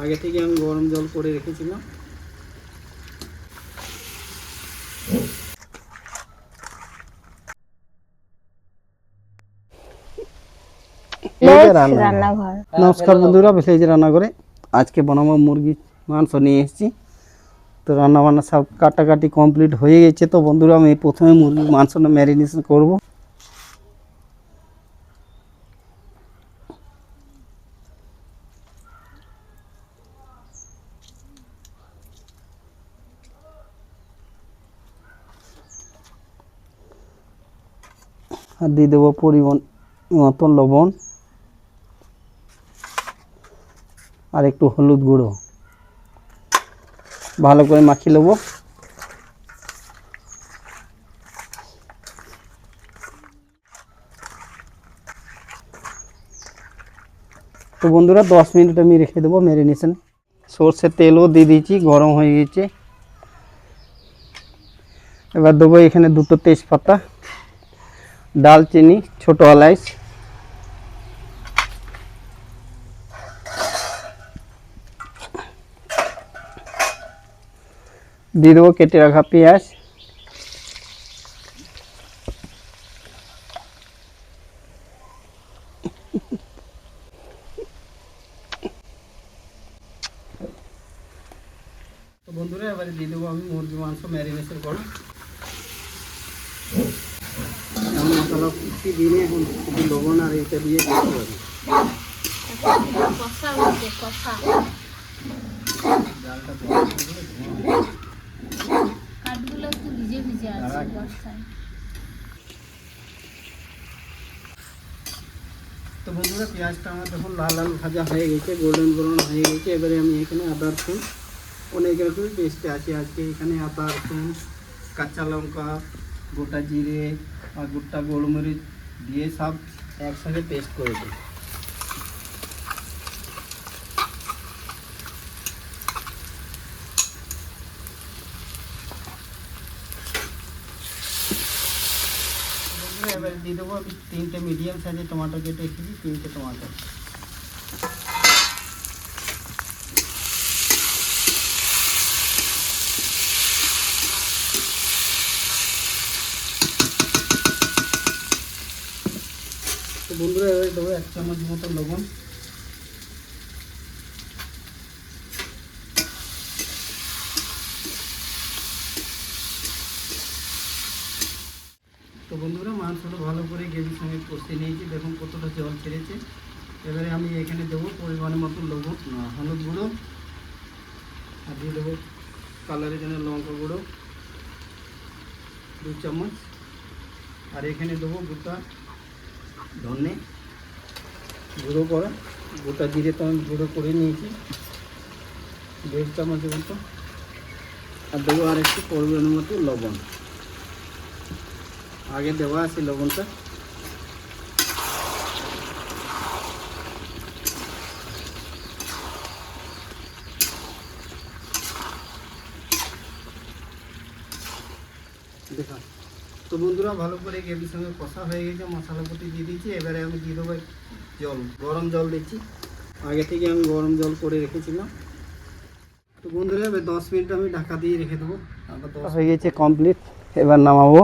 আগে থেকে আমি গরম জল করে রেখেছিলাম। রান্নাঘর। নমস্কার বন্ধুরা, ভিলেজ রান্নাঘরে আজকে বানাবো মুরগি মাংস নিয়ে এসেছি। তো রান্না বান্না সব কাটাকাটি কমপ্লিট হয়ে গেছে। তো বন্ধুরা, আমি প্রথমে মুরগির মাংসটা ম্যারিনেশন করব। আর দিয়ে দেবো পরিমাণ মতন লবণ আর একটু হলুদ গুঁড়ো। ভালো করে মাখিয়ে নেবো। তো বন্ধুরা, 10 মিনিট আমি রেখে দেবো ম্যারিনেশন। সর্ষের তেলও দিয়ে দিয়েছি, গরম হয়ে গেছে। এবার দেবো এখানে 2টো তেজপাতা, দালচিনি, ছোটো এলাচ, দিয়ে দেবো কেটে রাখা পেঁয়াজ, তো বন্ধুরা এবারে দিয়ে দেবো আমি মুরগি মাংস ম্যারিনেশন করো। মশলা কুচি দিয়ে এখন শুধু লবণ আর এটা দিয়ে দিতে হবে। কাঠগুলো একটু ভিজে ভিজে আছে বর্ষায়। তো বন্ধুরা, পেঁয়াজটা আমার দেখুন লাল লাল ভাজা হয়ে গেছে, গোল্ডেন ব্রাউন হয়ে গেছে। এবারে আমি এখানে আদা রসুন অনেক রকমের পেস্টে আছে আজকে। এখানে আদা রসুন, কাঁচা লঙ্কা, গোটা জিরে আর গোটা গোলমরিচ দিয়ে সব একসাথে পেস্ট করেছি। এবারে দিয়ে দেবো আমি 3টে মিডিয়াম সাইজের টমেটো কেটে রেখেছি, 3টে টমেটো। তো বন্ধুরা, এবারে দেবো 1 চামচ মতো লবণ। তো বন্ধুরা, মাংসটা ভালো করে গ্রেভির সঙ্গে কষিয়ে নিয়েছি, দেখুন কতটা জল ছেড়েছে। এবারে আমি এখানে দেবো পরিমাণ মতো লবণ, হলুদ গুঁড়ো, আর দিয়ে দেবো কালারের জন্য লঙ্কা গুঁড়ো 2 চামচ। আর এখানে দেবো গোটা ধনে গুঁড়ো করা, গোটা জিরে তো আমি গুঁড়ো করে নিয়েছি 1.5 চামচের মতো। আর দেবো আর একটু পরিমাণ মতো লবণ, আগে দেওয়া আছে লবণটা। দেখা তো বন্ধুরা, ভালো করে গ্রেভির সঙ্গে কষা হয়ে গেছে, মশলাপাতি দিয়ে দিয়েছি। এবারে আমি দিয়ে দেবো জল, গরম জল দিচ্ছি। আগে থেকে আমি গরম জল করে রেখেছিলাম। তো বন্ধুরা, এবার 10 মিনিট আমি ঢাকা দিয়ে রেখে দেবো। হয়ে গেছে কমপ্লিট, এবার নামাবো।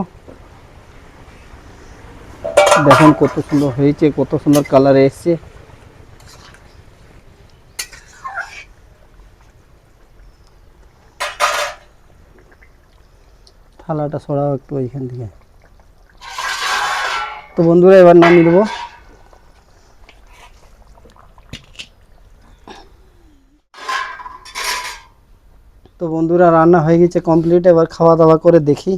দেখুন কত সুন্দর হয়েছে, কত সুন্দর কালার এসছে। থালাটা সরাও একটু এইখান থেকে। তো বন্ধুরা, এবার নামিয়ে দেবো। তো বন্ধুরা, রান্না হয়ে গেছে কমপ্লিট, এবার খাওয়া দাওয়া করে দেখি।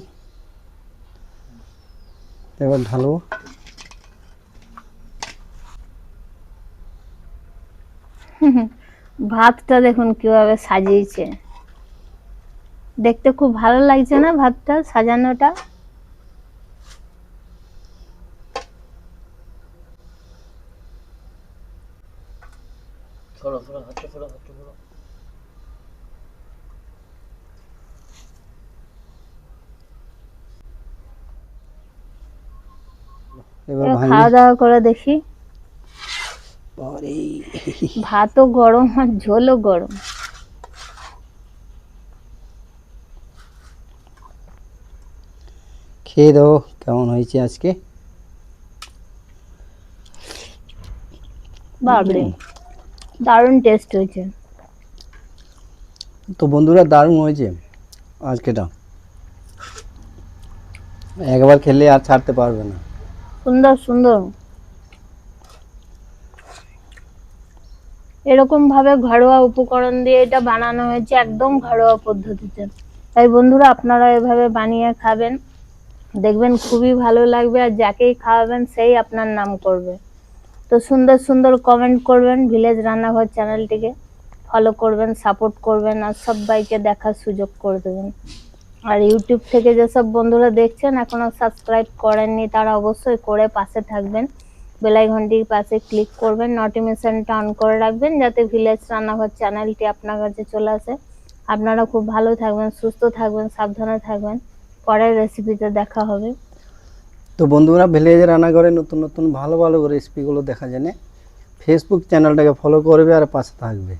এবার ঢালবো। ভাতটা দেখুন কিভাবে সাজিয়েছে, দেখতে খুব ভালো লাগছে না ভাতটা সাজানোটা? এবার খাওয়া দাওয়া করে দেখি। বাবারে, ভাতও গরম আর ঝোলও গরম। খেয়ে দাও কেমন হয়েছে আজকে। বাবরে, দারুণ টেস্ট হয়েছে। তো বন্ধুরা দারুণ হয়েছে আজকেটা, একবার খেলে আর ছাড়তে পারবে না। সুন্দর সুন্দর। এরকম ভাবে ঘরোয়া উপকরণ দিয়ে এটা বানানো হয়েছে, একদম ঘরোয়া পদ্ধতিতে। তাই বন্ধুরা আপনারা এভাবে বানিয়ে খাবেন, দেখবেন খুবই ভালো লাগবে, আর যাকেই খাওয়াবেন সেই আপনার নাম করবে। তো সুন্দর সুন্দর কমেন্ট করবেন, ভিলেজ রান্নাঘর চ্যানেলটিকে ফলো করবেন, সাপোর্ট করবেন, আর সবাইকে দেখার সুযোগ করে দেবেন। আর ইউটিউব থেকে যেসব বন্ধুরা দেখছেন এখনো সাবস্ক্রাইব করেননি, তারা অবশ্যই করে পাশে থাকবেন, বেল আইকনটির পাশে ক্লিক করবেন, নোটিফিকেশনটা অন করে রাখবেন, যাতে ভিলেজ রান্নাঘর চ্যানেলটি আপনার কাছে চলে আসে। আপনারা খুব ভালো থাকবেন, সুস্থ থাকবেন, সাবধানে থাকবেন। পরের রেসিপিতে দেখা হবে। তো বন্ধুরা ভিলেজ রান্নাঘরে নতুন নতুন ভালো ভালো রেসিপিগুলো দেখা জানে ফেসবুক চ্যানেলটাকে ফলো করবে আর পাশে থাকবে।